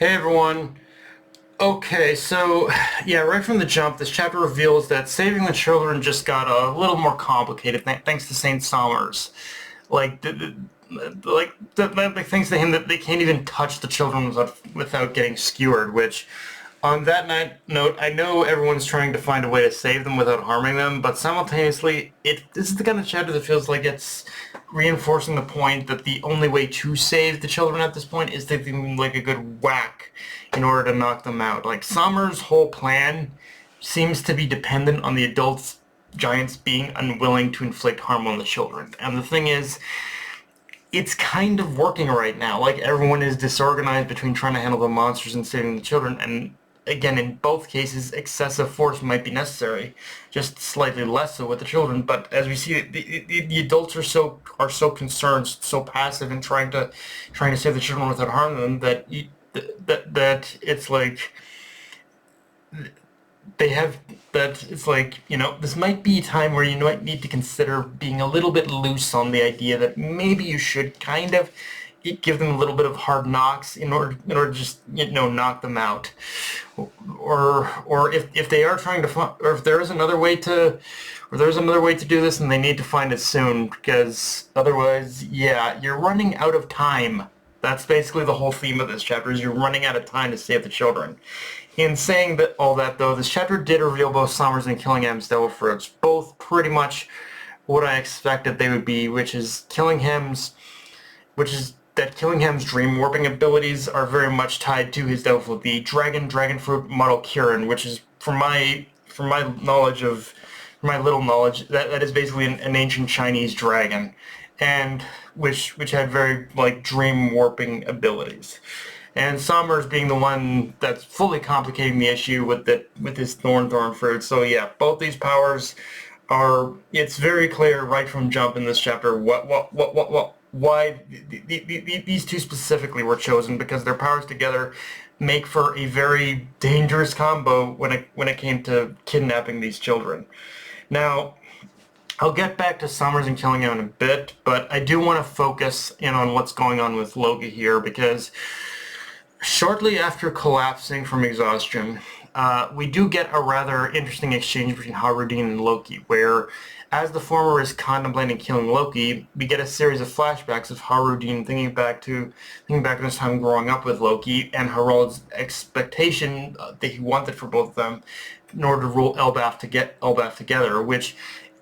Hey everyone. Okay, so yeah, right from the jump, this chapter reveals that saving the children just got a little more complicated thanks to Saint Somers. Like, like thanks to him that they can't even touch the children without getting skewered. Which, on that note, I know everyone's trying to find a way to save them without harming them, but simultaneously, this is the kind of chapter that feels like it's reinforcing the point that the only way to save the children at this point is to give them like a good whack in order to knock them out. Like Summer's whole plan seems to be dependent on the adults giants being unwilling to inflict harm on the children. And the thing is, it's kind of working right now. Like everyone is disorganized between trying to handle the monsters and saving the children, and again, in both cases, excessive force might be necessary, just slightly less so with the children. But as we see, the adults are so concerned, so passive in trying to save the children without harming them that it's like they have that it's like, this might be a time where you might need to consider being a little bit loose on the idea that maybe you should kind of give them a little bit of hard knocks in order to just knock them out, or if they are trying to find, or if there is another way to or there's another way to do this and they need to find it soon, because otherwise, yeah, you're running out of time. That's basically the whole theme of this chapter, is you're running out of time to save the children. In saying that all that, though, this chapter did reveal both Summers and Killingham's devil fruits, both pretty much what I expected they would be, which is that Killingham's dream warping abilities are very much tied to his devil fruit, the dragon fruit model Kirin, which is from my knowledge of from my little knowledge, that is basically an ancient Chinese dragon, and which had very like dream warping abilities. And Summers being the one that's fully complicating the issue with his thorn fruit. So yeah, both these powers it's very clear right from jump in this chapter why these two specifically were chosen, because their powers together make for a very dangerous combo when it came to kidnapping these children. Now, I'll get back to Summers and Killingham in a bit, but I do want to focus in on what's going on with Loki here, because shortly after collapsing from exhaustion, we do get a rather interesting exchange between Hajrudin and Loki, where as the former is contemplating killing Loki, we get a series of flashbacks of Hajrudin thinking back to his time growing up with Loki and Harald's expectation that he wanted for both of them in order to rule Elbaf to get Elbaf together, which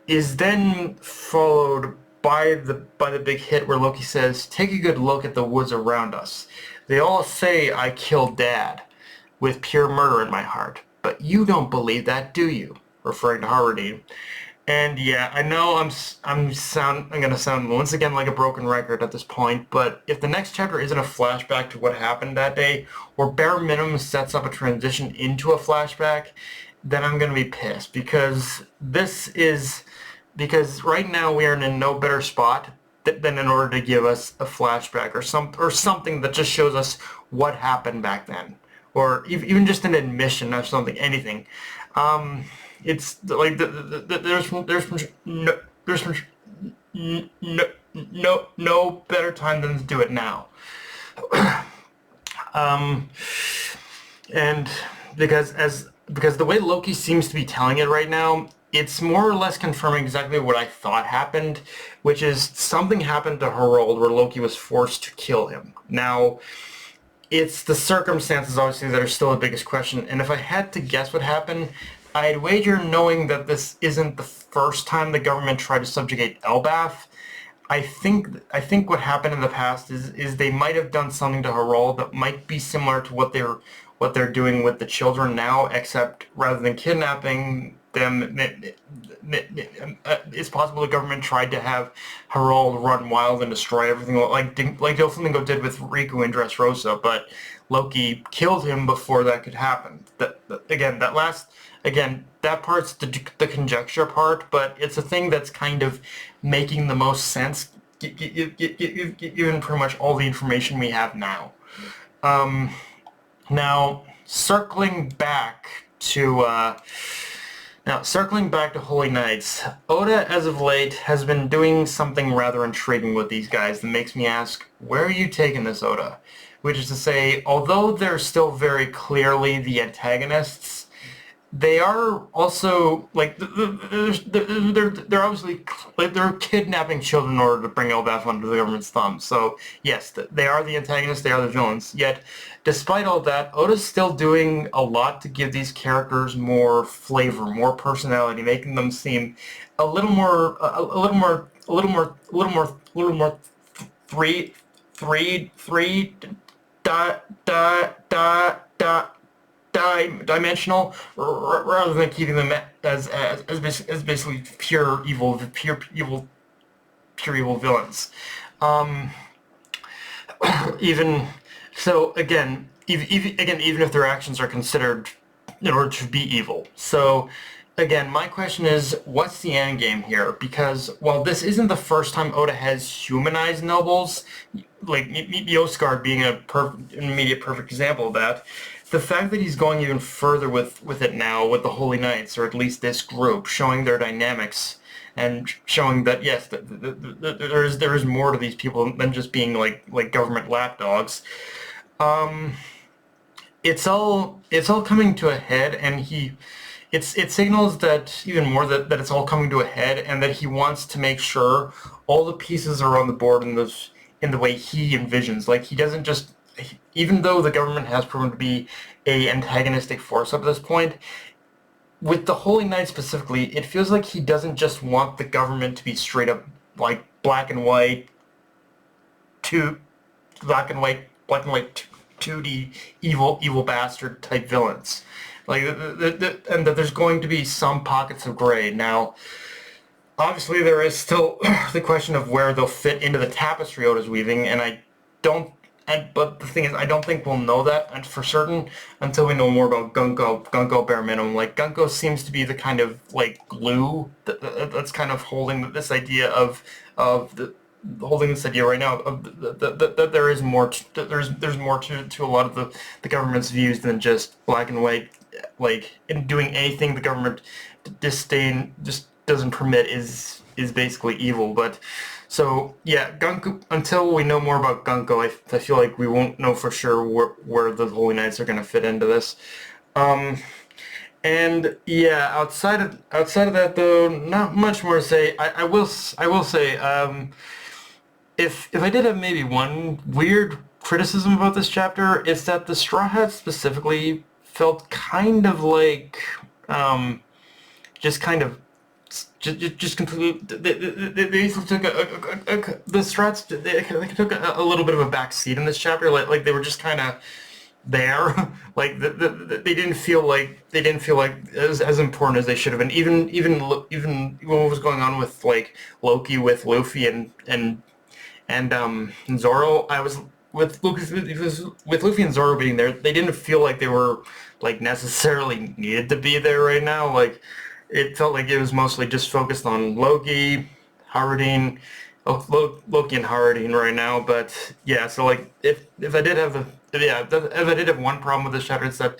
is then followed by the big hit where Loki says, "Take a good look at the woods around us. They all say I killed Dad with pure murder in my heart, but you don't believe that, do you?" Referring to Hajrudin. And yeah, I know I'm gonna sound once again like a broken record at this point, but if the next chapter isn't a flashback to what happened that day, or bare minimum sets up a transition into a flashback, then I'm gonna be pissed, because right now we are in no better spot than in order to give us a flashback or something that just shows us what happened back then, or even just an admission of something, anything. It's like no better time than to do it now. And because the way Loki seems to be telling it right now, it's more or less confirming exactly what I thought happened, which is something happened to Harald where Loki was forced to kill him. Now, it's the circumstances, obviously, that are still the biggest question, and if I had to guess what happened, I'd wager, knowing that this isn't the first time the government tried to subjugate Elbaf. I think what happened in the past is they might have done something to Harald that might be similar to what they're doing with the children now, except rather than kidnapping them, it's possible the government tried to have Harald run wild and destroy everything, like Doflamingo did with Riku and Dressrosa, but Loki killed him before that could happen. That part's the conjecture part, but it's a thing that's kind of making the most sense, given pretty much all the information we have now. Now, circling back to Now, circling back to Holy Knights, Oda, as of late, has been doing something rather intriguing with these guys that makes me ask, where are you taking this, Oda? Which is to say, although they're still very clearly the antagonists, they are also like they're obviously like they're kidnapping children in order to bring Elbaf under the government's thumb. So yes, they are the antagonists, they are the villains. Yet, despite all that, Oda's still doing a lot to give these characters more flavor, more personality, making them seem a little more, a little more, a little more, a little more, a little more three, three, dot dimensional rather than keeping them as basically pure evil villains. Um, even so, even if their actions are considered in order to be evil. So again, my question is, what's the end game here? Because while this isn't the first time Oda has humanized nobles, like Yoskar being an immediate perfect example of that, the fact that he's going even further with it now, with the Holy Knights, or at least this group, showing their dynamics and showing that yes, there is more to these people than just being like government lapdogs. Um, it's all coming to a head, and it signals that even more that it's all coming to a head, and that he wants to make sure all the pieces are on the board in the way he envisions. Like he doesn't just, even though the government has proven to be a antagonistic force up to this point, with the Holy Knight specifically, it feels like he doesn't just want the government to be straight up like two black and white 2D evil bastard type villains. Like and that there's going to be some pockets of gray. Now, obviously, there is still the question of where they'll fit into the tapestry Oda's weaving, and I don't. But the thing is, I don't think we'll know that and for certain until we know more about Gunko. Gunko, bare minimum. Like Gunko seems to be the kind of like glue that's kind of holding this idea of the holding this idea right now of that there is more that there's more to a lot of the government's views than just black and white. Like in doing anything the government just doesn't permit is basically evil. But so yeah, Gunko, until we know more about Gunko, I feel like we won't know for sure where the Holy Knights are going to fit into this. Um, and yeah, outside of that though, not much more to say. I will say, if I did have maybe one weird criticism about this chapter, it's that the Straw Hats specifically felt kind of like just kind of just completely they basically took the Strats they took a little bit of a back seat in this chapter, like they were just kind of there. Like they didn't feel like as important as they should have been. Even what was going on with like Loki with Luffy and Zoro, I was with Luffy and Zoro being there, they didn't feel like they were like necessarily needed to be there right now. Like it felt like it was mostly just focused on Loki, Hajrudin, Loki and Hajrudin right now. But yeah, so like if I did have if I did have one problem with this chapter, it's that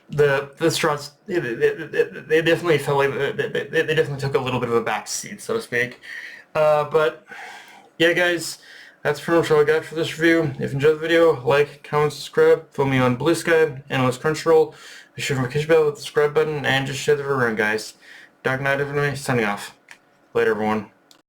the Strauss they definitely felt like they definitely took a little bit of a back seat, so to speak. But yeah, guys, that's pretty much all I got for this review. If you enjoyed the video, like, comment, subscribe. Follow me on Blue Sky, Analyst Crunchyroll. Be sure to notification bell with the subscribe button, and just share the video around, guys. Dark Knight, everybody, signing off. Later, everyone.